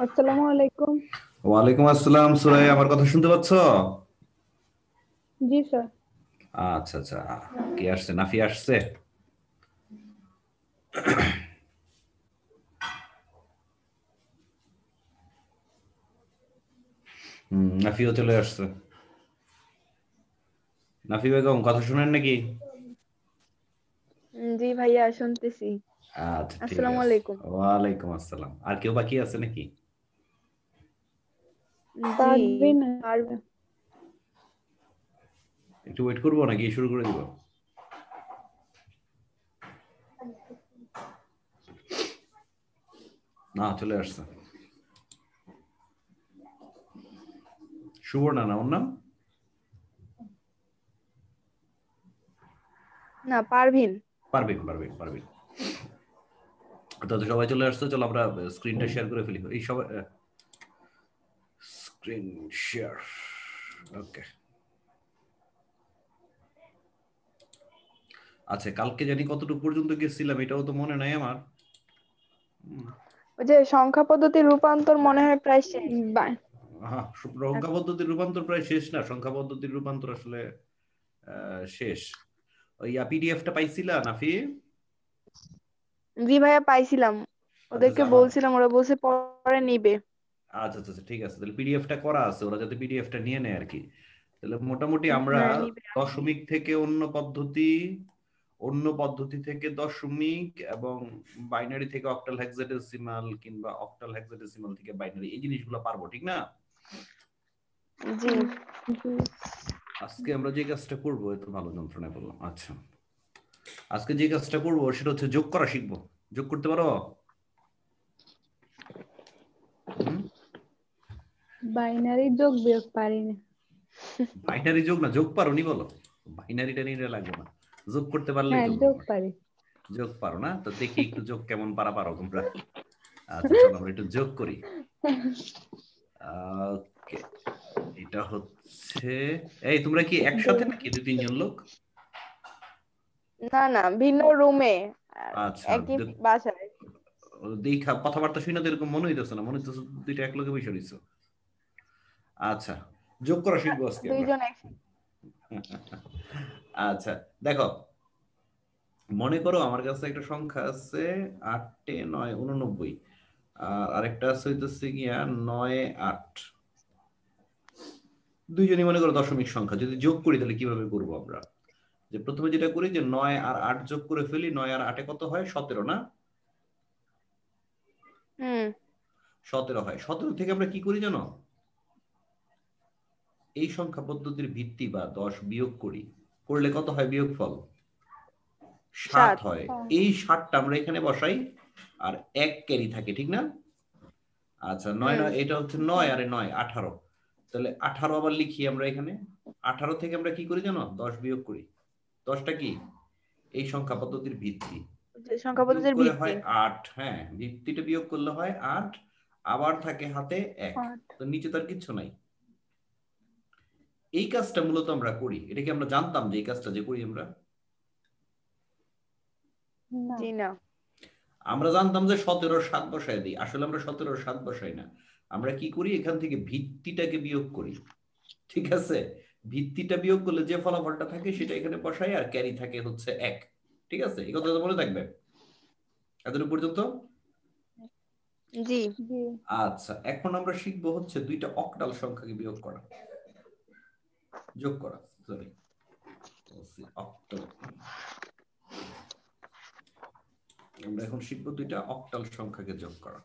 আসসালামু আলাইকুম। ওয়ালাইকুম আসসালাম। সুরাই, আমার কথা শুনতে পাচ্ছ? জি স্যার। আচ্ছা আচ্ছা। কি আসছে? নাফি আসছে? নাফিও চলে আসছে। নাফি বেগম, কথা শুনেন নাকি? জি ভাইয়া শুনতেছি। আচ্ছা, ঠিক আসসালামু আছে। আলাইকুম। ওয়ালাইকুম আসসালাম। আর কেউ বাকি আছে নাকি? জি পারবেন? পারবে। একটু ওয়েট করবো নাকি শুরু করে দিব? না, চলে আসছে। সুবর্ণা না ওর নাম? না পারভিন। পারবেন পারবেন পারবেন। তো সবাই চলে আসছে, চলো আমরা স্ক্রিনটা শেয়ার করে ফেলি। এই সবাই স্ক্রিন শেয়ার। ওকে। আচ্ছা, কালকে জানি কতটুকু পর্যন্ত গেছিলাম এটাও তো মনে নাই আমার। ওই যে সংখ্যা পদ্ধতির রূপান্তর মনে হয় প্রায় শেষ। বা- হ্যাঁ, সংখ্যা পদ্ধতির রূপান্তর প্রায় শেষ না? সংখ্যা পদ্ধতির রূপান্তর আসলে শেষ। ওই পিডিএফটা পাইছিলা নাফি? জি ভাইয়া পাইছিলাম, আচ্ছা ওদেরকে আচ্ছা, আমার বলছিলাম, ওরা বলছে পরে নিবে। আচ্ছা আচ্ছা আচ্ছা, ঠিক আছে, তাহলে পিডিএফটা করা আছে, ওরা যাতে পিডিএফটা নিয়ে নেয় আর কি। তাহলে মোটামুটি আমরা হ্যাঁ নিবে। দশমিক থেকে অন্য পদ্ধতি থেকে দশমিক, এবং বাইনারি থেকে অক্টাল হেক্সাডেসিমাল, কিংবা অক্টাল হেক্সাডেসিমাল থেকে বাইনারি, এই জিনিসগুলো পারবো, ঠিক না? জি জি। আজকে আমরা যে কাজটা করবো, এত ভালো যন্ত্রণায় বললাম। আচ্ছা, আজকে যে কাজটা করবো সেটা হচ্ছে যোগ করা শিখবো। যোগ করতে পারো? হুম। বাইনারি যোগ বিয়োগ পারি না। বাইনারি যোগ না, যোগ পারো নি বলো? বাইনারিটা নিয়ে লাগবে না, যোগ করতে পারলেই হ্যাঁ, চলবে যোগ আমার। পারি। যোগ পারো না? তো দেখি একটু যোগ কেমন পারো তোমরা। আচ্ছা, চলো আমরা একটু যোগ করি। ওকে, এটা হচ্ছে, এই তোমরা কি একসাথে নাকি দুই তিনজন লোক? না না, ভিন্ন রুমে, আচ্ছা, একই বাসায়। দেখা কথাবার্তা শুনে তো এরকম মনে হইতেছে না, মনে হইতেছে দুইটা এক লোকে বসে রইছো। আচ্ছা, যোগ করা শিখবো আজকে আমরা। দুইজন একসাথে। আচ্ছা, দেখো, মনে করো আমার কাছে একটা সংখ্যা আছে 8 9 89, আর আরেকটা আছে হইতেছে গিয়া 9 8। দুইজনই মনে করো দশমিক সংখ্যা। যদি যোগ করি তাহলে কিভাবে করবো আমরা? যে প্রথমে যেটা করি, যে 9 আর 8 যোগ করে ফেলি। 9 আর 8 কত হয়? 17 না? হুম। 17 হয়। 17 থেকে আমরা কি করি জানো? এই সংখ্যা পদ্ধতির ভিত্তি বা 10 বিয়োগ করি। করলে কত হয় বিয়োগফল? 7 7। হয়। এই 7টা আমরা এখানে বসাই, আর এক ক্যারি থাকে, ঠিক না? আচ্ছা, নয় হুম। নয়, এটা হচ্ছে 9 আর 9 18। তাহলে 18 আবার লিখি আমরা এখানে। 18 থেকে আমরা কি করি জানো? 10 বিয়োগ করি। 10টা কি? এই সংখ্যা পদ্ধতির ভিত্তি। সংখ্যা বিয়োগ পদ্ধতির করে ভিত্তি। হয় 8। হ্যাঁ, ভিত্তিটা বিয়োগ করলে হয় 8। আবার থাকে হাতে 1। আট। তো নিচে তার কিচ্ছু নাই। এই কাজটা মূলত আমরা করি। এটা কি আমরা জানতাম যে এই কাজটা যে করি আমরা? না। জি না। আমরা জানতাম যে 17 7 বসায় দিই। আসলে আমরা 17 7 বসাই না। আমরা কি করি, এখান থেকে ভিত্তিটাকে বিয়োগ করি। ঠিক আছে? ভিত্তিটা বিয়োগ করলে যে ফলাফলটা থাকে সেটা এখানে বসাই, আর ক্যারি থাকে হচ্ছে 1। ঠিক আছে? এই কথা তো মনে থাকবে এতটুকু পর্যন্ত? জি। জি। আচ্ছা, এখন আমরা শিখবো হচ্ছে দুইটা অক্টাল সংখ্যাকে বিয়োগ করা, যোগ করা, সরি, অক্টাল। আমরা এখন শিখবো দুইটা অক্টাল সংখ্যাকে যোগ করা।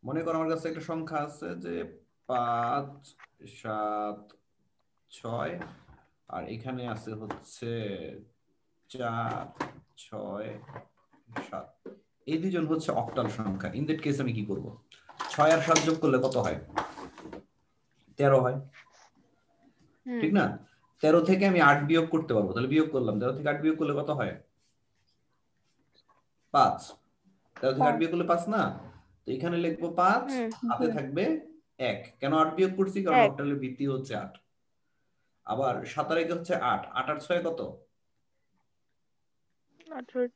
মনে করো আমার কাছে একটা সংখ্যা আছে যে 5 7 6, আর এখানে আছে হচ্ছে 4 6 7। এই দুইজন হচ্ছে অক্টাল সংখ্যা। ইন দ্যাট কেস আমি কি করব? 6 আর 7 যোগ করলে কত হয়? 13 হয়, হুম। ঠিক না? 13 থেকে আমি 8 বিয়োগ করতে পারবো। তাহলে বিয়োগ করলাম, 13 থেকে 8 বিয়োগ করলে কত হয়? 5। 13 থেকে 8 5। বিয়োগ করলে 5 না? তো এখানে লিখবো 5, হুম। হাতে জি। থাকবে 1। কেন 8 বিয়োগ করছি? কারণ 1। অক্টালের ভিত্তি হচ্ছে 8। আবার 7 আর 1 হচ্ছে 8। 8 আর 6 কত? 18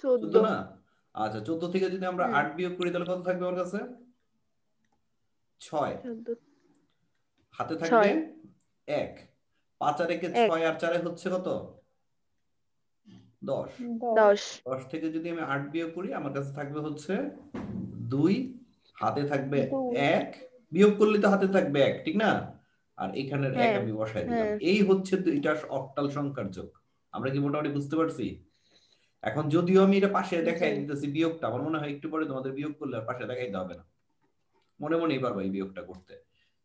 14 14। না? আচ্ছা 14 থেকে যদি আমরা 8 বিয়োগ করি তাহলে কত থাকবে আমার কাছে? 6। 14 হাতে থাকবে 6 1। 5 আর 1 6 আর 4 হচ্ছে কত? 10। 10 10 থেকে যদি আমি 8 বিয়োগ করি আমার কাছে থাকবে হচ্ছে 2। হাতে থাকবে 1, বিয়োগ করলে তো হাতে থাকবে 1, ঠিক না? আর এখানের 1 আমি বসাই দিলাম। এই হচ্ছে দুইটা অক্টাল সংখ্যার যোগ। আমরা কি মোটামুটি বুঝতে পারছি? এখন যদিও আমি এটা পাশে দেখাই দিতেছি বিয়োগটা, আমার মনে হয় একটু পরে তোমাদের বিয়োগ করলে আর পাশে দেখাইতে হবে না, মনে মনেই পারবা এই বিয়োগটা করতে।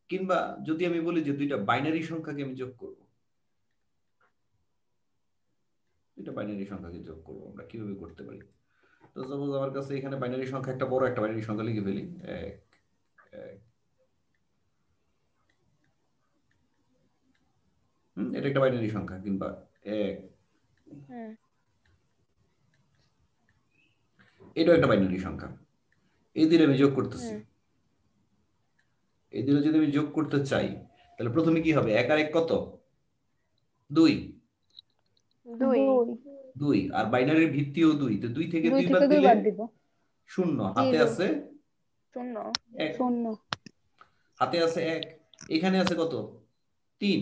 কিংবা যদি আমি বলি যে দুইটা বাইনারি সংখ্যাকে আমি যোগ করব, দুইটা বাইনারি সংখ্যাকে যোগ করব, আমরা কিভাবে করতে পারি? তো সাপোজ আমার কাছে এখানে বাইনারি সংখ্যা একটা বড় একটা বাইনারি সংখ্যা লিখে ফেলি, 1 1। এটা একটা বাইনারি সংখ্যা, কিংবা 1, এটাও একটা বাইনারি সংখ্যা। এই দুটো আমি যোগ করতেছি। এই দুটো যদি আমি যোগ করতে চাই তাহলে প্রথমে কি হবে? 1 আর 1 কত? 2। 2 আর বাইনারির ভিত্তিও 2, তো 2 থেকে 2 বাদ দিলে 0। হাতে আছে 1, 0 হাতে আছে 1, এখানে আছে কত? 3।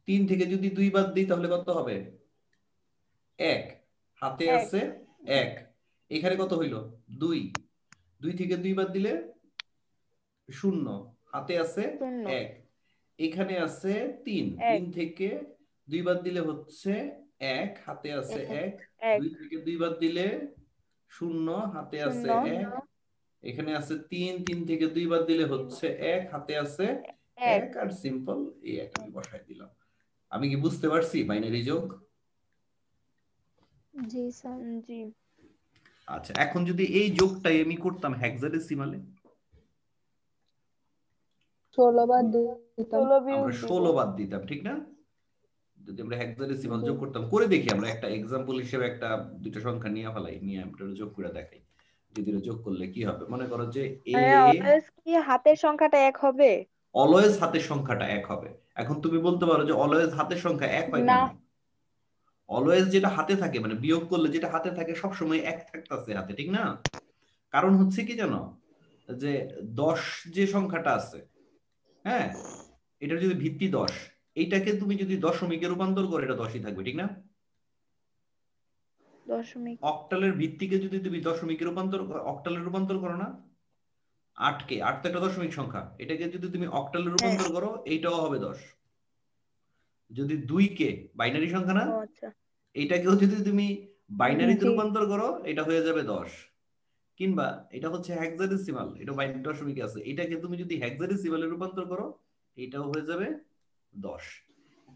3 থেকে যদি 2 বাদ দিই তাহলে কত হবে? 1। হাতে আছে 1, এখানে কত হইল? 2। 2 থেকে 2 বাদ দিলে 0। হাতে আছে 1, এখানে আছে 3। 3 থেকে 2 বাদ দিলে হচ্ছে 1, হাতে আছে 1। 2 থেকে 2 বাদ দিলে 0, হাতে আছে 1, এখানে আছে 3। 3 থেকে 2 বাদ দিলে হচ্ছে 1, হাতে আছে 1, আর সিম্পল এই 1 আমি বসাই দিলাম। আমি কি বুঝতে পারছি বাইনারি যোগ? জি স্যার। জি। আচ্ছা, এখন যদি এই যোগটাই আমি করতাম হেক্সাডেসিমালে, 16 বাদ দিতাম। আমরা 16 বাদ দিতাম, ঠিক না? যদি আমরা হেক্সাডেসিমাল যোগ করতাম, করে দেখি আমরা একটা এক্সাম্পল হিসেবে একটা দুটো সংখ্যা নিয়ে ফেলাই, নিয়ে আমরা যোগ করে দেখাই যদি যোগ করলে কি হবে। মনে করো যে অলওয়েজ কি হাতের সংখ্যাটা 1 হবে? অলওয়েজ হাতের সংখ্যাটা 1 হবে। এখন তুমি বলতে পারো যে অলওয়েজ হাতের সংখ্যা 1 হয় না, কেন? অলওয়েজ যেটা হাতে থাকে, মানে বিয়োগ করলে যেটা হাতে থাকে সবসময় 1 থাকতেছে হাতে, ঠিক না? কারণ হচ্ছে কি জানো, যে 10 যে সংখ্যাটা আছে, হ্যাঁ, এটার যদি ভিত্তি 10, এইটাকে তুমি যদি দশমিকে রূপান্তর করো এটা 10ই থাকবে, ঠিক না? দশমিক। অক্টালের ভিত্তিকে যদি তুমি দশমিকে রূপান্তর অক্টালে রূপান্তর করো না, 8কে, 8 তো একটা দশমিক সংখ্যা, এটাকে যদি তুমি অক্টালে রূপান্তর করো এইটাও হবে 10। যদি 2কে, বাইনারি সংখ্যা না, আচ্ছা। এইটাকেও যদি তুমি বাইনারিতে জি। রূপান্তর করো এটা হয়ে যাবে 10। কিংবা এটা হচ্ছে হেক্সাডেসিমাল, এটা বাইনারি দশমিকে আছে, এটাকে তুমি যদি হেক্সাডেসিমালে রূপান্তর করো এটাও হয়ে যাবে 10।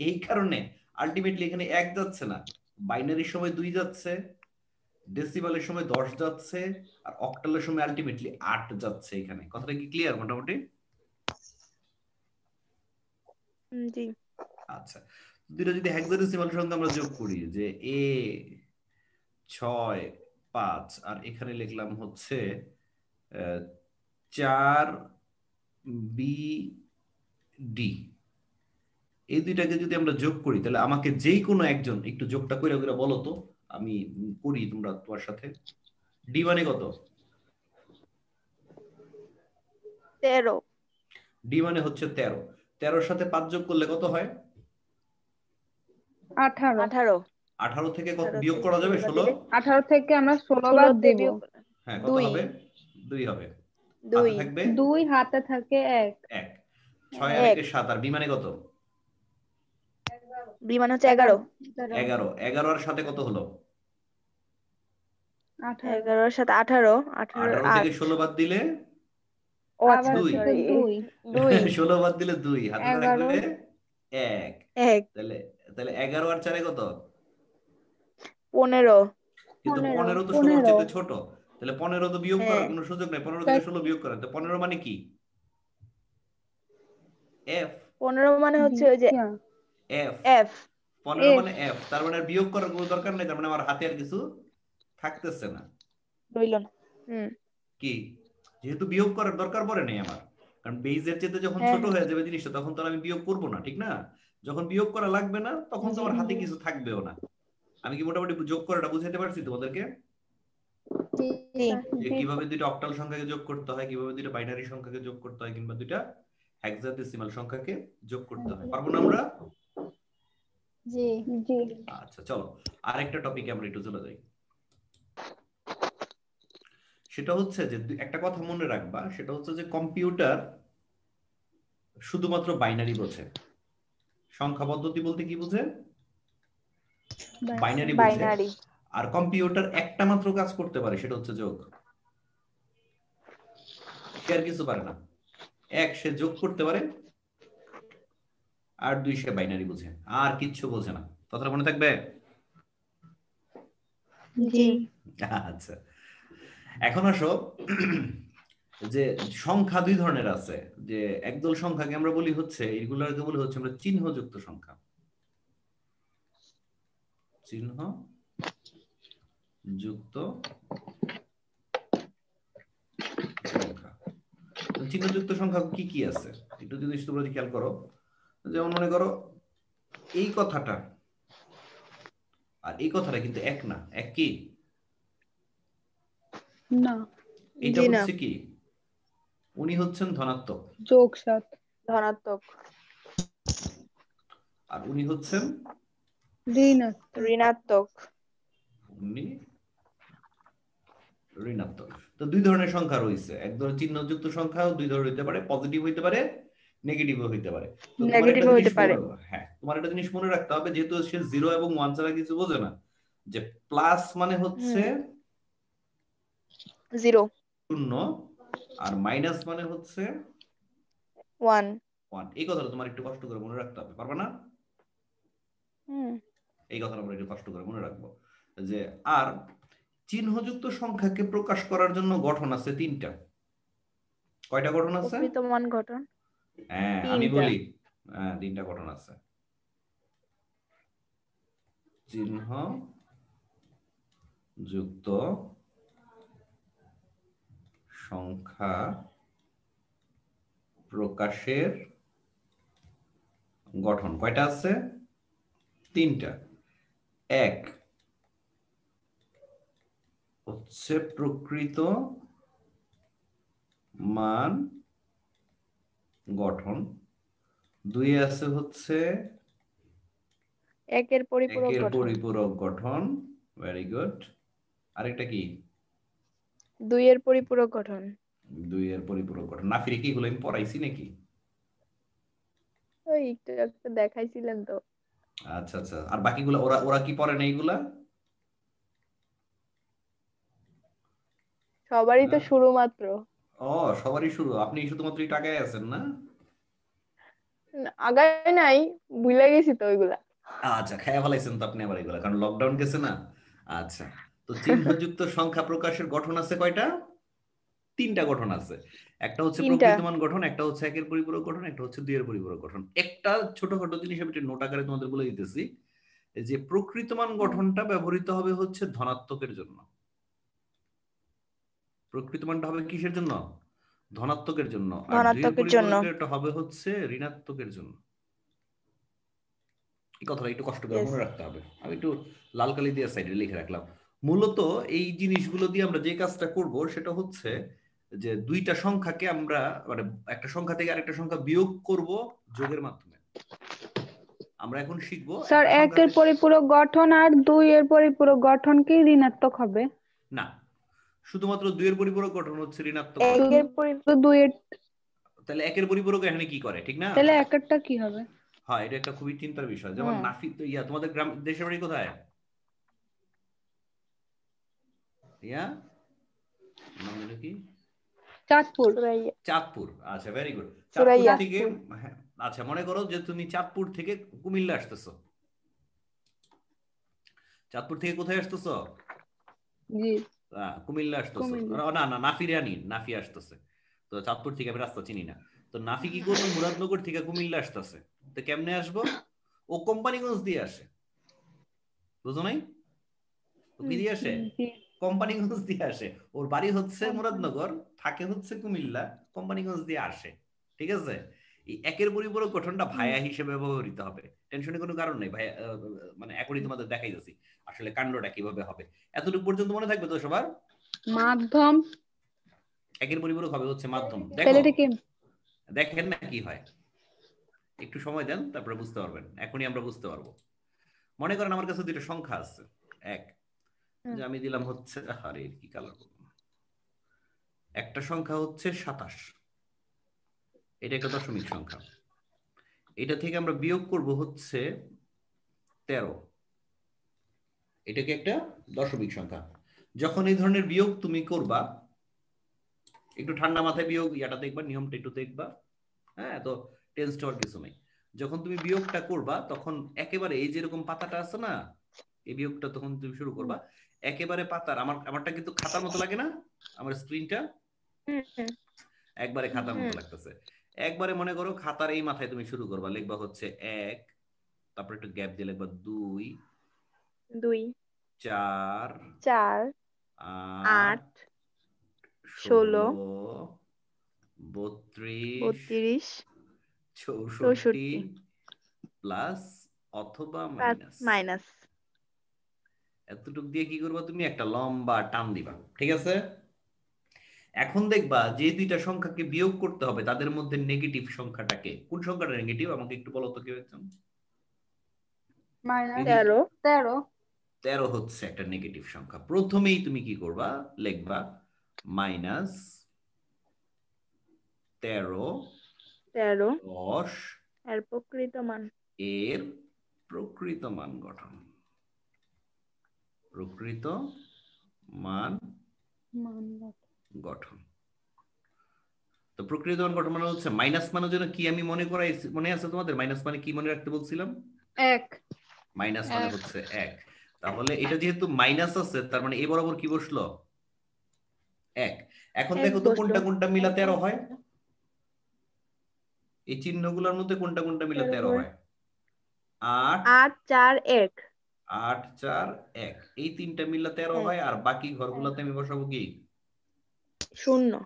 এই কারণে আলটিমেটলি এখানে 1 যাচ্ছে না, বাইনারির সময় 2 যাচ্ছে, ডেসিমালের সময় 10 যাচ্ছে, আর অক্টালের সময় আলটিমেটলি 8 যাচ্ছে। এখানে কথাটা কি ক্লিয়ার মোটামুটি? জি। আচ্ছা, দুটো যদি হেক্সাডেসিমাল সংখ্যা আমরা যোগ করি, যে a 6 5 আর এখানে লিখলাম হচ্ছে 4 b d, এই দুইটাকে যদি আমরা যোগ করি তাহলে আমাকে যেই কোনো একজন একটু যোগটা করে করে বলো তো, আমি করি তোমরা তোমার সাথে। ডি মানে কত? 13। ডি মানে হচ্ছে 13। 13-র সাথে 5 যোগ করলে কত হয়? 18 18। 18 থেকে কত বিয়োগ করা যাবে? 16। 18 থেকে আমরা 16 বাদ দেব। হ্যাঁ, কত হবে? 2 হবে। 2। হাতে থাকবে 2, হাতে থাকে 1। 1। 6 আর 1 7, আর বি মানে কত? বি মানে হচ্ছে 11। 11। 11 আর সাথে কত হলো? 18। 11 এর সাথে 18। 18 18 থেকে 16 বাদ দিলে ও আচ্ছা, আবার 2। থেকে 2। 2। 16 বাদ দিলে 2, হাতে 11। থাকবে 1। 1। তাহলে তাহলে 11 আর 4 কত? 15। কিন্তু 15 তো 16 এর 15। চেয়ে ছোট, তাহলে 15 তো বিয়োগ করার হ্যাঁ। কোনো সুযোগ নেই। 15 থেকে 16 বিয়োগ করার, তো 15 মানে কি? এফ। 15 মানে হচ্ছে ওই যে এফ। এফ। 15 মানে এফ, তার মানে আর বিয়োগ করার কোনো দরকার নেই, তার মানে আমার হাতে আর কিছু থাকতেছে না। রইল না। কি, যেহেতু বিয়োগ করার দরকার পড়ে নেই আমার, কারণ বেইজের চেয়ে যখন ছোট হয়ে যাবে জিনিসটা তখন তো আর আমি বিয়োগ করব না, ঠিক না? যখন বিয়োগ করা লাগবে না তখন তো আমার হাতে কিছু থাকবেও না। আমি কি মোটামুটি যোগ করাটা বুঝাতে পারছি তোমাদেরকে? জি জি স্যার। যে জি কিভাবে দুইটা অক্টাল সংখ্যাকে যোগ করতে হয়, কিভাবে দুইটা বাইনারি সংখ্যাকে যোগ করতে হয়, কিংবা দুইটা হেক্সাডেসিমাল সংখ্যাকে যোগ করতে হয়। পারবো না আমরা? জি জি আচ্ছা চলো আরেকটা টপিকে আমরা একটু চলে যাই। সেটা হচ্ছে যে একটা কথা মনে রাখবা, সেটা হচ্ছে যে কম্পিউটার শুধুমাত্র বাইনারি বোঝে। সংখ্যা পদ্ধতি বলতে কি বোঝে? বাইনারি বোঝে। বাইনারি আর কম্পিউটার একটা মাত্র কাজ করতে পারে, সেটা হচ্ছে যোগ। সে আর কিছু পারে না। এক সে যোগ করতে পারে, আর দুই সে বাইনারি বোঝে, আর কিচ্ছু বোঝে না। কথাটা মনে থাকবে? জি আচ্ছা এখন আসো যে সংখ্যা দুই ধরনের আছে। যে একদল সংখ্যাকে আমরা বলি হচ্ছে, এগুলোকে বলি হচ্ছে আমরা চিহ্নযুক্ত সংখ্যা। চিহ্ন যুক্ত সংখ্যা। চিহ্নযুক্ত সংখ্যা কি কি আছে একটু যদি তোমরা খেয়াল করো। যেমন মনে করো এই কথাটা আর এই কথাটা কিন্তু এক না। এক কি? না। এটা জি না, হচ্ছে কি? উনি হচ্ছেন ধনাত্মক যোগ সাত ধনাত্মক, আর উনি হচ্ছেন ঋণাত্মক। ঋণাত্মক। উনি ঋণাত্মক। তো দুই ধরনের সংখ্যা রয়েছে। এক ধরনের চিহ্নযুক্ত সংখ্যাও দুই ধরনের হইতে পারে, পজিটিভ হইতে পারে, নেগেটিভও হইতে পারে। তো তোমার একটা নেগেটিভও জিনিস হতে পারে। তোমার একটা জিনিস মনে রাখতে হবে, যেহেতু সে 0 এবং 1 ছাড়া কিছু বোঝে না, যে প্লাস মানে হচ্ছে 0 শূন্য, আর মাইনাস মানে হচ্ছে 1। 1। এই কথাটা তোমার একটু কষ্ট করে মনে রাখতে হবে, পারবে না? এই কথাটা আমরা একটু কষ্ট করে মনে রাখবো। যে আর চিহ্নযুক্ত সংখ্যাকে প্রকাশ করার জন্য গঠন আছে তিনটা। কয়টা গঠন আছে? প্রকৃতমান গঠন হ্যাঁ আমি 3টা। বলি। হ্যাঁ তিনটা গঠন আছে। চিহ্ন যুক্ত সংখ্যা প্রকাশের গঠন কয়টা আছে? তিনটা। এক হচ্ছে প্রকৃত মান গঠন, দুই আছে হচ্ছে একের পরিপূরক একের গঠন, পরিপূরক গঠন। Very good. আরেকটা কি? 2 এর পরিপূরক গঠন। দুই এর পরিপূরক গঠন। না ফিরে কি এগুলো আমি পড়াইছি নাকি? ওই একটু একটু দেখাইছিলেন তো। আচ্ছা আচ্ছা। আর বাকিগুলো ওরা ওরা কি পড়ে না এইগুলা? সবারই তো হ্যাঁ? শুরু মাত্র। ও সবারই শুরু, আপনি শুধুমাত্র এই টাকায় আছেন না? আগায় নাই, ভুলে গেছি তো ওইগুলা। আচ্ছা খেয়া ফেলাইছেন তো আপনি আবার এগুলা, কারণ লকডাউন গেছে না। আচ্ছা তো চিহ্নযুক্ত সংখ্যা প্রকাশের গঠন আছে কয়টা? তিনটা গঠন আছে। একটা হচ্ছে 3টা। প্রকৃতমান গঠন, একটা হচ্ছে একের পরিপূরক গঠন, একটা হচ্ছে দুইয়ের পরিপূরক গঠন। একটা ছোটখাটো জিনিস আমি নোট আকারে তোমাদের বলে দিতেছি, যে প্রকৃতমান গঠনটা ব্যবহৃত হবে হচ্ছে ধনাত্মকের জন্য। প্রকৃতমানটা হবে কিসের জন্য? ধনাত্মকের জন্য। আর দুইয়ের ধনাত্মকের জন্য। পরিপূরকটা হবে হচ্ছে ঋণাত্মকের জন্য। এই কথাটা একটু কষ্ট করে ইয়েস। মনে রাখতে হবে। আমি একটু লাল কালি দিয়ে সাইডে লিখে রাখলাম। মূলত এই জিনিসগুলো দিয়ে আমরা যে কাজটা করব সেটা হচ্ছে যে দুইটা সংখ্যাকে আমরা মানে একটা সংখ্যা থেকে আরেকটা সংখ্যা বিয়োগ করব যোগের মাধ্যমে। আমরা এখন শিখবো স্যার একটা সংখ্যা একের পরিপূরক গঠন আর দুই এর পরিপূরক গঠন কি ঋণাত্মক হবে? না, শুধুমাত্র দুইয়ের পরিপূরক গঠন হচ্ছে ঋণাত্মক গঠন। একের পরিপূরক। শুধু দুইয়ের, তাহলে একের পরিপূরক এখানে কি করে, ঠিক না? তাহলে একেরটা কি হবে? হ্যাঁ এটা একটা খুবই চিন্তার বিষয়। যেমন নাফি তো তোমাদের গ্রাম দেশের বাড়ি কোথায়? ইয়া নাম যেন কি? চাঁদপুর। সুরাইয়া। চাঁদপুর। আচ্ছা ভেরি গুড। চাঁদপুর সুরাইয়া। থেকে হ্যাঁ, আচ্ছা মনে করো যে তুমি চাঁদপুর থেকে কুমিল্লা আসতেছো। চাঁদপুর থেকে কোথায় আসতেছো? জি কুমিল্লা আসতেছো। কুমিল্লা। না না নাফি আসতেছে। তো চাঁদপুর থেকে আমি রাস্তা চিনি না। তো নাফি কি করবে? মুরাদনগর থেকে কুমিল্লা আসতেছে। তো কেমনে আসবো? ও কোম্পানিগঞ্জ দিয়ে আসে। বুঝো নাই? ও কি দিয়ে আসে? জি কোম্পানিগঞ্জ দিয়ে আসে। ওর বাড়ি হচ্ছে মুরাদনগর, থাকে হচ্ছে কুমিল্লা, কোম্পানিগঞ্জ দিয়ে আসে। ঠিক আছে? এই একের পরিপূরক গঠনটা ভায়া হিসেবে ব্যবহৃত হবে। টেনশনের কোনো কারণ নেই ভাইয়া। মানে এখনই তোমাদের দেখাই যাচ্ছি আসলে কাণ্ডটা কিভাবে হবে। এতটুকু পর্যন্ত মনে থাকবে তো সবার? মাধ্যম। একের পরিপূরক হবে হচ্ছে মাধ্যম। তাহলে দেখো এটা কি? দেখেন না কি হয়, একটু সময় দেন তারপরে বুঝতে পারবেন, এখনই আমরা বুঝতে পারবো। মনে করেন আমার কাছে দুটো সংখ্যা আছে, এক যে আমি দিলাম হচ্ছে, আরে কি কালার, একটা সংখ্যা হচ্ছে 27, এটা একটা দশমিক সংখ্যা, এটা থেকে আমরা বিয়োগ করব হচ্ছে 13, এটাকে একটা দশমিক সংখ্যা। যখন এই ধরনের বিয়োগ তুমি করবা, একটু ঠান্ডা মাথায় বিয়োগ ইয়াটা দেখবা, নিয়মটা একটু দেখবা, হ্যাঁ, তো টেন্স হওয়ার কিছু নেই। যখন তুমি বিয়োগটা করবা তখন একেবারে এই যেরকম পাতাটা আছে না, এই বিয়োগটা তখন তুমি শুরু করবা একেবারে পাতার, আমারটা কিন্তু খাতার মতো লাগে না, আমার স্ক্রিনটা একবারে খাতার মতো লাগতেছে। একবারে মনে করো খাতার এই মাথায় তুমি শুরু করবা, লিখবা হচ্ছে 1, তারপর একটু গ্যাপ দিয়ে লিখবা 2, 4, 4, 8, 8, 16, 16, 32, 32, 64 64, প্লাস অথবা মাইনাস। মাইনাস। এতটুকু দিয়ে কি করবা, তুমি একটা লম্বা টান দিবা, ঠিক আছে? এখন দেখবা যে দুইটা সংখ্যাকে বিয়োগ করতে হবে তাদের মধ্যে নেগেটিভ সংখ্যাটাকে, কোন সংখ্যাটা নেগেটিভ আমাকে একটু বলো তো কেউ একজন। তেরো। 13 হচ্ছে একটা নেগেটিভ সংখ্যা। প্রথমেই তুমি কি করবা, লিখবা -13 10 এর প্রকৃত মান। এর প্রকৃত মান গঠন, প্রকৃত মান গঠন। তো প্রকৃত মান গঠন মানে হচ্ছে মাইনাস মানের জন্য কি আমি মনে করাই, মনে আছে তোমাদের মাইনাস মানে কি মনে রাখতে বলছিলাম? এক। মাইনাস মানে হচ্ছে 1। তাহলে এটা যেহেতু মাইনাস আছে তার মানে এই বরাবর কি বসলো, 1। এখন এক দেখো তো বসলো। কোনটা কোনটা মিলা 13 হয়, এই চিহ্নগুলোর মধ্যে কোনটা কোনটা মিলা 13 হয়? 8, 8, 4, 1। 8, 4, 1, এই তিনটা মিলা 13 হয়। আর বাকি ঘরগুলোতে আমি বসাবো কি, 0।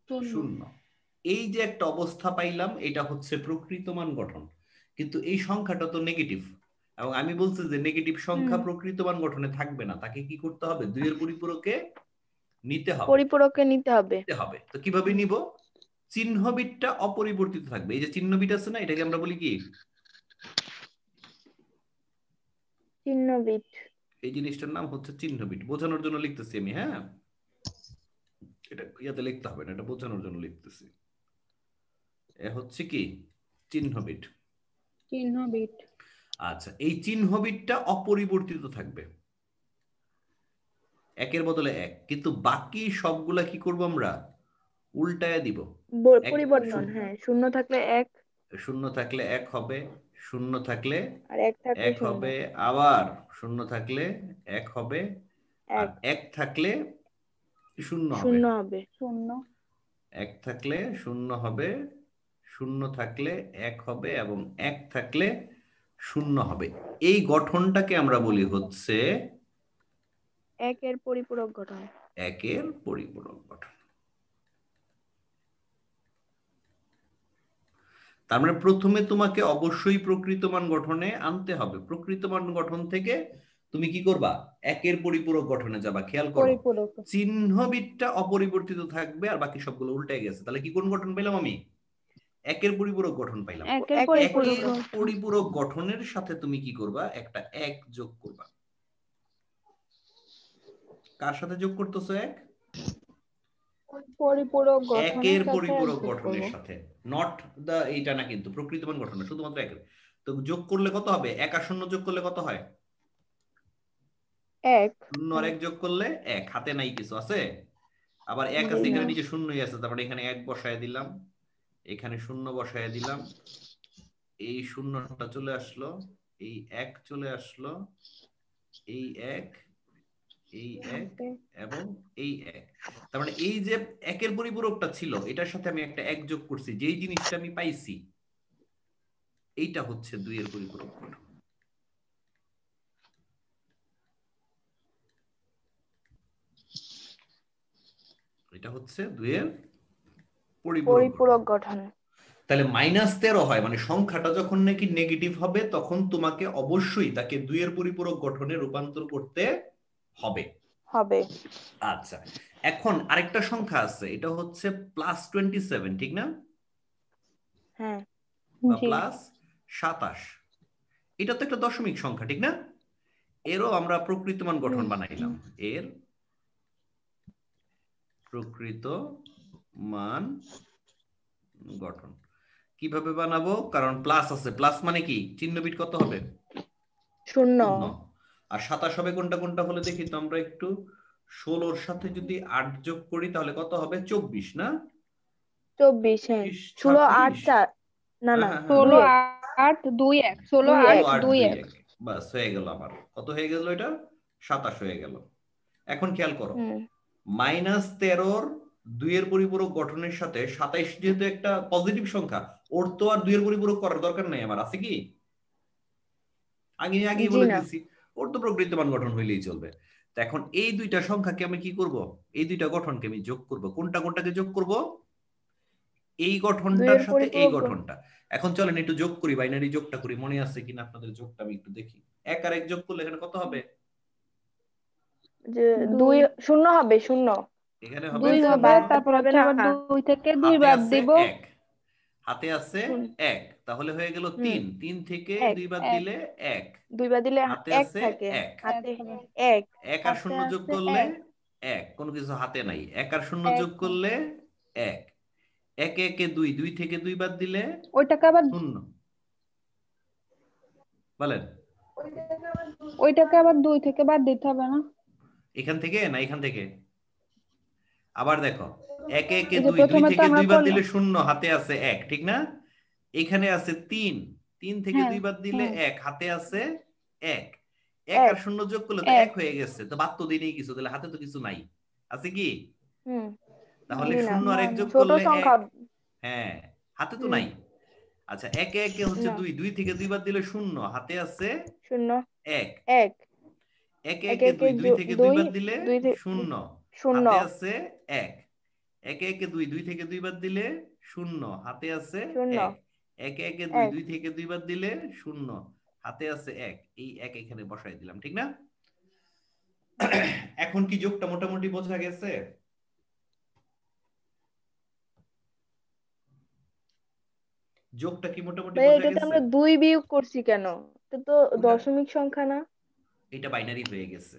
0। এই যে একটা অবস্থা পাইলাম, এটা হচ্ছে প্রকৃত মান গঠন। কিন্তু এই সংখ্যাটা তো নেগেটিভ, এবং আমি বলছি যে নেগেটিভ সংখ্যা প্রকৃত মান গঠনে থাকবে না, তাকে কি করতে হবে, 2 এর পরিপূরকে নিতে হবে। পরিপূরককে নিতে হবে। তো কিভাবে নিব, চিহ্ন বিটটা অপরিবর্তিত থাকবে। এই যে চিহ্ন বিট আছে না, এটাকে আমরা বলি কি, চিহ্ন বিট। এই জিনিসটার নাম হচ্ছে চিহ্ন বিট। বোঝানোর জন্য লিখতেছি আমি, হ্যাঁ, এটা ইয়াতে লিখতে হবে না, এটা বোঝানোর জন্য লিখতেছি। এ হচ্ছে কি চিহ্ন বিট। আচ্ছা, এই চিহ্ন বিটটা অপরিবর্তিত থাকবে, একের বদলে 1, কিন্তু বাকি সবগুলা কি করব আমরা, উল্টায় দিব। পরিবর্তন, হ্যাঁ, 0 থাকলে 1, 0 থাকলে 1 হবে, 0 থাকলে আর 1 থাকলে 1 হবে, আবার 0 থাকলে 1 হবে, আর 1, 1 থাকলে 0 হবে। 0 হবে। 1 থাকলে 0 হবে, 0 থাকলে 1 হবে, এবং 1 থাকলে 0 হবে। এই গঠনটাকে আমরা বলি হচ্ছে 1 এর পরিপূরক গঠন। 1 এর পরিপূরক গঠন। তার মানে প্রথমে তোমাকে অবশ্যই প্রকৃত মান গঠনে আনতে হবে। প্রকৃত মান গঠন থেকে তুমি কি করবা, 1 এর পরিপূরক গঠনে যাবা। খেয়াল করো, চিহ্ন বিটটা অপরিবর্তিত থাকবে আর বাকি সবগুলো উল্টে গেছে। তাহলে কি কোন গঠন পেলাম আমি, 1 এর পরিপূরক গঠন পাইলাম। 1 এর পরিপূরক। পরিপূরক গঠনের সাথে তুমি কি করবা, একটা 1 যোগ করবা। কার সাথে যোগ করতেছো 1? পরিপূরক 1 এর পরিপূরক গঠনের সাথে, নট দা এইটা না, কিন্তু প্রকৃত মান গঠন না, শুধুমাত্র 1 এর। তো যোগ করলে কত হবে, 1 আর 0 যোগ করলে কত হয়, 1। 0 আর 1 যোগ করলে 1। হাতে নাই কিছু আছে, আবার 1 আছে এখানে, নিচে 0ই আছে, তারপরে এখানে 1 বসায় দিলাম, এখানে 0 বসায় দিলাম, এই 0টা চলে আসলো, এই 1 চলে আসলো, এই 1, এই 1 এবং এই 1। তার মানে এই যে 1 এর পরিপূরকটা ছিল, এটার সাথে আমি একটা 1 যোগ করছি, যেই জিনিসটা আমি পাইছি এইটা হচ্ছে 2 এর পরিপূরক গঠন। এটা হচ্ছে 2 এর পরিপূরক গঠন। তাহলে -13 হয় মানে সংখ্যাটা যখন নাকি নেগেটিভ হবে তখন তোমাকে অবশ্যই তাকে 2 এর পরিপূরক গঠনে রূপান্তর করতে হবে। হবে। আচ্ছা, এখন আরেকটা সংখ্যা আছে, এটা হচ্ছে +27, ঠিক না? হ্যাঁ বা জি +27, এটা তো একটা দশমিক সংখ্যা, ঠিক না? এরও আমরা প্রকৃতমান গঠন বানাইলাম। এর প্রকৃত মান গঠন কিভাবে বানাবো? কারণ প্লাস আছে, প্লাস মানে কি চিহ্ন বিট কত হবে? শূন্য 0। আর 27 হবে কোনটা কোনটা হলে দেখি তো আমরা একটু। 16-র সাথে যদি 8 যোগ করি তাহলে কত হবে? 24 না? 24 হ্যাঁ 24, 16 8 26। 4 না হ্যাঁ না হ্যাঁ হ্যাঁ 16 2 1 8 2 1 16 2 8 ষোলো 1 আট 2 দুই 1 এক বাস হয়ে গেল। আমার কত হয়ে গেল? এটা 27 হয়ে গেল। এখন খেয়াল করো, হুম -13-র 2-এর পরিপূরক গঠনের সাথে 27 যেহেতু একটা পজিটিভ সংখ্যা, ওর তো আর 2-এর পরিপূরক করার দরকার নেই আমার, আছে কি? আগেই জি বলে না দিছি, ওর তো প্রকৃতিমান গঠন হইলেই চলবে। তো এখন এই দুইটা সংখ্যাকে আমি কি করব? এই দুইটা গঠনকে আমি যোগ করব। কোনটা কোনটাকে যোগ করব? এই 2 গঠনটার এর সাথে এই পরিপূরক গঠনটা। এখন চলেন একটু যোগ করি, বাইনারি যোগটা করি। মনে আছে কিনা আপনাদের যোগটা আমি একটু দেখি। 1 আর 1 যোগ করলে এখানে কত হবে? যে 2 2 শূন্য হবে শূন্য এখানে হবে 2 নিচে হবে, বাদ শূন্য। তারপর হবে হচ্ছে না আবার 2 থেকে 2 হাতে বাদ আছে দিব। 1, হাতে আছে শূন্য 1, তাহলে হয়ে গেল হুম 3। 3 থেকে 1 2 বাদ 1 দিলে 1। 2 বাদ দিলে হাতে 1 আছে থাকে 1।1 হাতে হবে, 1 1 আর হাতে 0 যোগ আছে করলে 1 1, কোনো কিছু হাতে নাই। 1 আর 0 1 যোগ করলে 1। 1 একে 2, 2 থেকে 2 বাদ দিলে ওইটাকে আবার 0। বলেন। ওইটাকে আবার 2 থেকে বাদ দিতে হবে না? এখান থেকে না এখান থেকে? আবার দেখো, 1 একে এই যে 2, 2 প্রথমে তো থেকে আমরা 2 বাদ করলাম। দিলে 0, হাতে আছে 1, ঠিক না? এখানে আছে 3, 3 থেকে হ্যাঁ 2 বাদ দিলে হ্যাঁ 1, হাতে আছে 1। 1 আর 1 0 যোগ করলে তো 1 1 হয়ে গেছে, তো বাদ তো দিনেই কিছু, তাহলে হাতে তো কিছু নাই। আছে কি? হুম তাহলে জি না 0 আর না 1 না যোগ ছোট করলে 1। সংখ্যা হ্যাঁ, হাতে তো হুম নাই। আচ্ছা, 1 একে হচ্ছে না 2, 2 থেকে 2 বাদ দিলে 0, হাতে আছে শূন্য 1। 1 একে 1 একে একে 2, 2 থেকে 2 2 বাদ দিলে 2 শূন্য, শূন্য হাতে আছে 1। একে একে 2, 2 থেকে 2 বাদ দিলে 0, হাতে আছে শূন্য 1। একে একে 2, 1 2 থেকে 2 বাদ দিলে 0, হাতে আছে 1। এই 1 এখানে বসাই দিলাম, ঠিক না? এখন কি যোগটা মোটামুটি বোঝা গেছে? যোগটা কি মোটামুটি ভাই বোঝা এটাতে গেছে? আমরা 2 বিয়োগ করছি কেন এটা তো ওটা, দশমিক সংখ্যা না এটা বাইনারি হয়ে গেছে।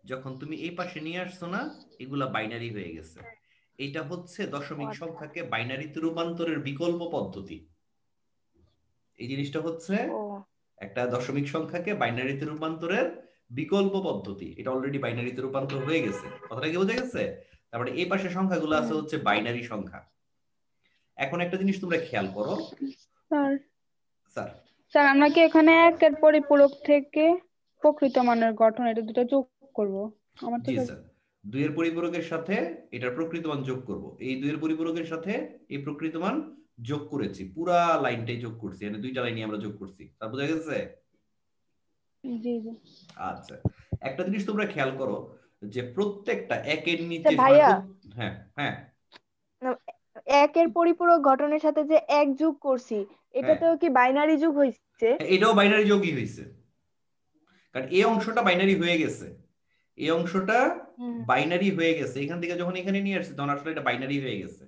যখন তুমি এই পাশে নিয়ে আসছো না, এগুলা বাইনারি হয়ে গেছে। এটা হচ্ছে ও দশমিক আচ্ছা সংখ্যাকে বাইনারিতে রূপান্তরের বিকল্প পদ্ধতি। এই জিনিসটা হচ্ছে ও একটা দশমিক সংখ্যাকে বাইনারিতে রূপান্তরের বিকল্প পদ্ধতি। এটা অলরেডি বাইনারিতে রূপান্তর হয়ে গেছে, কথাটা কি বোঝা গেছে? তারপরে এই পাশে সংখ্যাগুলো আছে হুম হচ্ছে বাইনারি সংখ্যা। এখন একটা জিনিস তোমরা খেয়াল করো স্যার। স্যার। স্যার আমরা কি এখানে একের পরিপূরক থেকে প্রকৃত মানের গঠন এটা দুটো যোগ করব? আমার তো জি স্যার। স্যার, 2 এর পরিপূরকের সাথে এটার প্রকৃত মান যোগ করব। এই 2 এর পরিপূরকের সাথে এই প্রকৃত মান যোগ করেছি, পুরা লাইনটাই যোগ করছি, মানে দুইটা লাইনই আমরা যোগ করছি। তার বোঝা গেছে? জি জি আচ্ছা, একটা জিনিস তোমরা খেয়াল করো যে প্রত্যেকটা একের আচ্ছা নিচে ভাইয়া হ্যাঁ হ্যাঁ না, একের পরিপূরক গঠনের সাথে যে এক যোগ করছি হ্যাঁ এটাতেও কি বাইনারি যোগ হয়েছে হ্যাঁ, এটাও বাইনারি যোগই হয়েছে, কারণ এই ও অংশটা আচ্ছা বাইনারি হয়ে গেছে। এই অংশটা হুম বাইনারি হয়ে গেছে, এখান থেকে যখন এখানে নিয়ে আসছে তখন আসলে এটা বাইনারি হয়ে গেছে।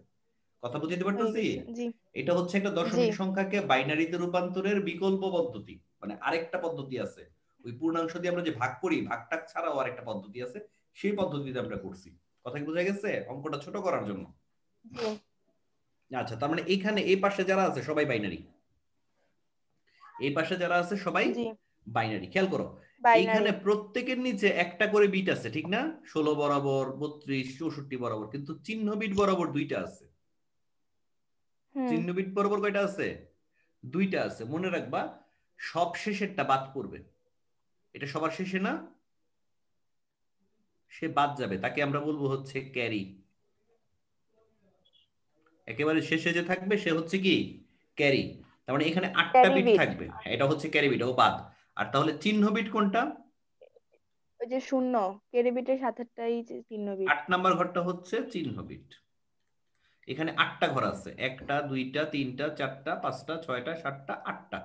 কথা বুঝতে হয়ে পারতেছি? গেছে জি এটা হচ্ছে একটা জি দশমিক সংখ্যাকে বাইনারিতে রূপান্তরের বিকল্প পদ্ধতি। মানে আরেকটা পদ্ধতি আছে, ওই পূর্ণাংশ দিয়ে আমরা যে ভাগ করি, ভাগটাক ছাড়াও আরেকটা পদ্ধতি আছে, সেই পদ্ধতিতে আমরা করছি। কথা কি বোঝা গেছে? অঙ্কটা ছোট করার জন্য। জি আচ্ছা, তার মানে এখানে এই পাশে যারা আছে সবাই বাইনারি, এই পাশে যারা আছে সবাই জি বাইনারি। খেয়াল করো, বাইনারি এইখানে প্রত্যেকের নিচে একটা করে বিট আছে, ঠিক না? 16 বরাবর, 32, 64 বরাবর, কিন্তু চিহ্ন বিট বরাবর দুইটা আছে। হুম চিহ্ন বিট বরাবর কয়টা আছে? দুইটা আছে। মনে রাখবা, সব শেষেরটা বাদ পড়বে। এটা সবার শেষে না, সে বাদ যাবে, তাকে আমরা বলবো হচ্ছে ক্যারি। একেবারে শেষে যে থাকবে সে হচ্ছে কি? ক্যারি। তার মানে এখানে 8টা ক্যারি বিট বিট থাকবে, এটা হচ্ছে ক্যারি বিট, ও বাদ। আর তাহলে চিহ্ন বিট কোনটা? ওই যে শূন্য ক্যারি বিটের সাথেটাই যে চিহ্ন বিট 8 নাম্বার ঘরটা হচ্ছে চিহ্ন বিট। এখানে 8টা ঘর আছে, 1টা 2টা 3টা 4টা 5টা 6টা 7টা 8টা।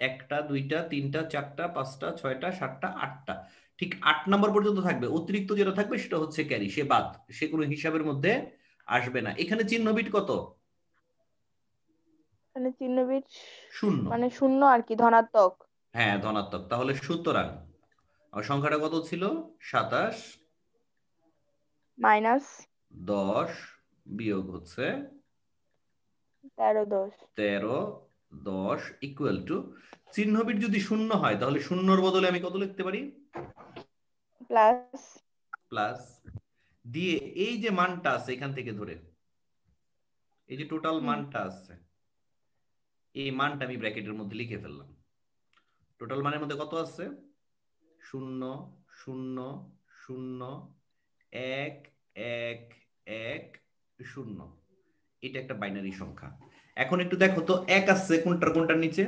1টা 2টা 3টা 4টা 5টা 6টা 7টা 8টা। ঠিক 8 নাম্বার পর্যন্ত থাকবে, অতিরিক্ত যেটা থাকবে সেটা হচ্ছে ক্যারি, সে বাদ, সে কোনো হিসাবের মধ্যে আসবে না। এখানে চিহ্ন বিট কত? মানে চিহ্নবিদ শূন্য। মানে শূন্য আর কি, ধনাত্মক। হ্যাঁ ধনাত্মক। তাহলে সুতরাং আর সংখ্যাটা কত ছিল? 27 মাইনাস 10 বিয়োগ হচ্ছে 13 10 13 10 ইকুয়াল টু, চিহ্নবিট যদি শূন্য হয় তাহলে শূন্যর বদলে আমি কত লিখতে পারি? প্লাস প্লাস দিয়ে এই যে মানটা আছে এখান থেকে ধরে, এই যে টোটাল মানটা আছে, এই মানটা আমি ব্র্যাকেটের মধ্যে লিখে ফেললাম। টোটাল মানের মধ্যে কত আছে? 0 0 0 1 1 1 0। এটা একটা বাইনারি সংখ্যা। এখন একটু দেখো তো, এক আছে কোনটার কোনটার নিচে?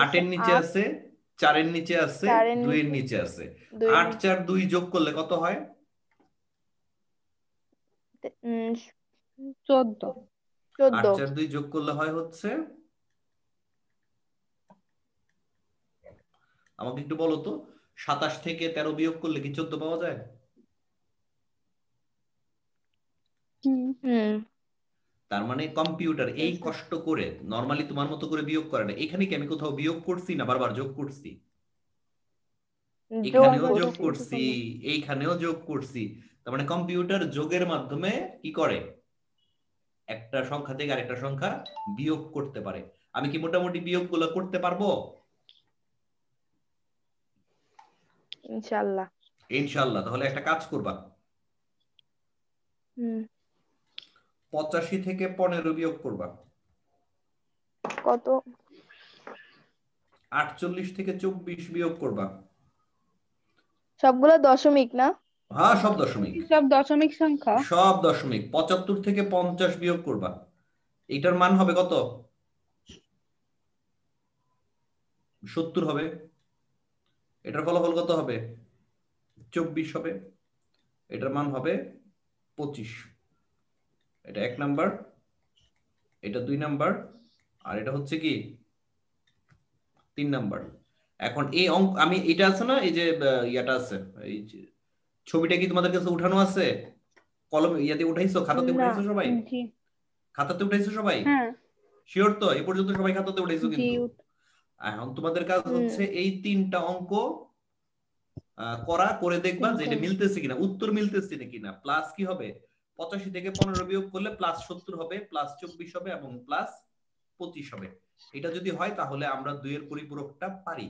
8 এর নিচে 8 আছে, 4 এর নিচে আছে, 4 এর 2 এর নিচে, নিচে আছে। 2 এর 8 নিচে। 4 2 যোগ করলে কত হয়? 14। 8 14। 4 2 যোগ করলে হয় হচ্ছে, আমাকে একটু বলো তো, 27 থেকে 13 বিয়োগ করলে কি 14 পাওয়া যায়? হুম। হুম। তার মানে কম্পিউটার এই কষ্ট করে নরমালি তোমার মতো করে বিয়োগ করে না। এখানে কি আমি কোথাও বিয়োগ করছি না বারবার যোগ করছি? যোগ এখানেও যোগ করছি। করছি, এইখানেও যোগ করছি। তার মানে কম্পিউটার যোগের মাধ্যমে কি করে? একটা সংখ্যা থেকে আরেকটা সংখ্যা বিয়োগ করতে পারে। আমি কি মোটামুটি বিয়োগগুলো করতে পারবো? ইনশাআল্লাহ। ইনশাআল্লাহ। তাহলে একটা কাজ করবা, হুম। 85 থেকে 15 বিয়োগ করবা, কত? 48 থেকে 24 বিয়োগ করবা। সবগুলো দশমিক না? হ্যাঁ সব দশমিক, সব দশমিক সংখ্যা। সব দশমিক। 75 থেকে 50 বিয়োগ করবা, এটার মান হবে কত? 70 হবে। এটার ফলাফল কত হবে? 24 হবে। এটার মান হবে 25। এটা 1 নাম্বার, এটা 2 নাম্বার, আর এটা হচ্ছে কি 3 নাম্বার। এখন এই অঙ্ক আমি, এটা আছে না, এই যে ইয়াটা আছে, এই যে ছবিটা কি তোমাদের কাছে উঠানো আছে? কলম ইয়াতে উঠাইছো, খাতাতে না। উঠাইছো সবাই? জি। খাতাতে উঠাইছো সবাই? হ্যাঁ। শিওর তো? এই পর্যন্ত সবাই খাতাতে উঠাইছো জি। কিন্তু। এখন তোমাদের কাজ হুম। হচ্ছে এই 3টা অঙ্ক করে দেখবা যে এটা মিলতেছে কিনা, উত্তর মিলতেছে কিনা। প্লাস কি হবে? 85 থেকে 15 বিয়োগ করলে প্লাস 70 হবে, প্লাস 24 হবে এবং প্লাস 25 হবে। এটা যদি হয় তাহলে আমরা 2 এর পরিপূরকটা পারি।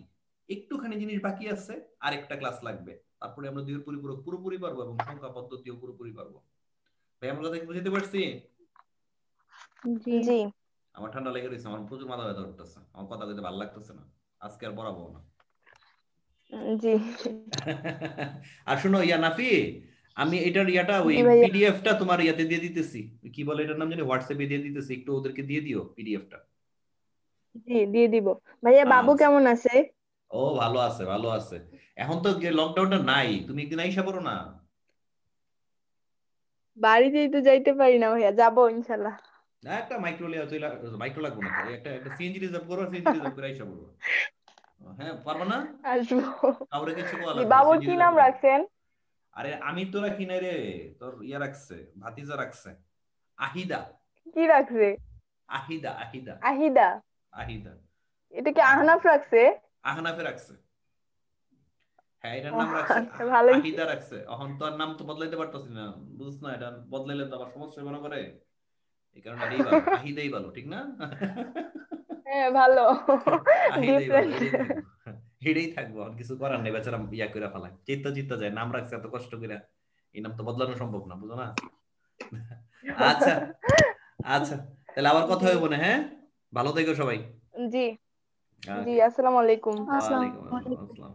একটুখানি জিনিস বাকি আছে, আরেকটা ক্লাস লাগবে, তারপরে আমরা 2 এর পরিপূরক পুরোপুরি পারবো এবং সংখ্যা পদ্ধতিও পুরোপুরি পারবো। ভাই আমরা কথা কি বুঝতে পারছি? জি। জি। আমার ঠান্ডা লেগে রয়েছে, আমার প্রচুর মাথা ব্যথা করতেছে, আমার কথা কইতে ভালো লাগতেছে না, আজকে আর পড়াবো না। জি। আর শোনো ইয়া নাফি, আমি এটার ইয়াটা ওই জি ভাইয়া। পিডিএফটা তোমার ইয়াতে দিয়ে দিতেছি, কি বলে এটার নাম জানি, হোয়াটসঅ্যাপে দিয়ে দিতেছি, একটু ওদেরকে দিয়ে দিও পিডিএফটা। জি, দিয়ে দিব। ভাইয়া বাবু আচ্ছা। কেমন আছে? ও ভালো আছে, ভালো আছে। এখন তো লকডাউনটা নাই, তুমি একদিন আইসা পড়ো না। বাড়িতেই তো যাইতে পারি না ভাইয়া, যাবো ইনশাল্লাহ। না, একটা মাইক্রো লিয়া তুই, মাইক্রো লাগবো না তো, একটা একটা সিএনজি রিজার্ভ করো, সিএনজি রিজার্ভ করে আইসা পড়বো। হ্যাঁ পারবা না? আসবো। কাউরে কিছু বলা জি, লাগবে না, বাবুর সিএনজি কি রিজার্ভ নাম করে। রাখছেন? আরে আমি তো রাখি নাই রে, তোর ইয়া রাখছে, ভাতিজা রাখছে, আহিদা। কি রাখছে? আহিদা আহিদা আহিদা? আহিদা। এটা কি আহ- আহনাফ রাখছে? আহনাফে রাখছে। হ্যাঁ এটার ও নাম রাখছে আচ্ছা, ভালোই। আহিদা রাখছে। এখন তো আর নাম তো বদলাইতে পারতাছি না, বুঝছ না, এটা বদলাইলে তো আবার সমস্যা মনে করে। এই কারণে এটাই ভালো, আহিদাই ভালো, ঠিক না? হ্যাঁ ভালো। আহিদাই ভালো, ডিফারেন্ট। এটাই থাকবো, এটাই থাকবো। আর কিছু করার নেই, বেচারা ইয়া করে ফেলায়, চিত্তা চিত্তা যায়, নাম রাখছে এত কষ্ট করে, এই নাম তো বদলানো সম্ভব না, বুঝো না? আচ্ছা, আচ্ছা, তাহলে আবার কথা জি। হইব না, হ্যাঁ? ভালো থেকো সবাই। জি। জি, ওকে। আসসালামু আলাইকুম। ওয়ালাইকুম আসসালাম।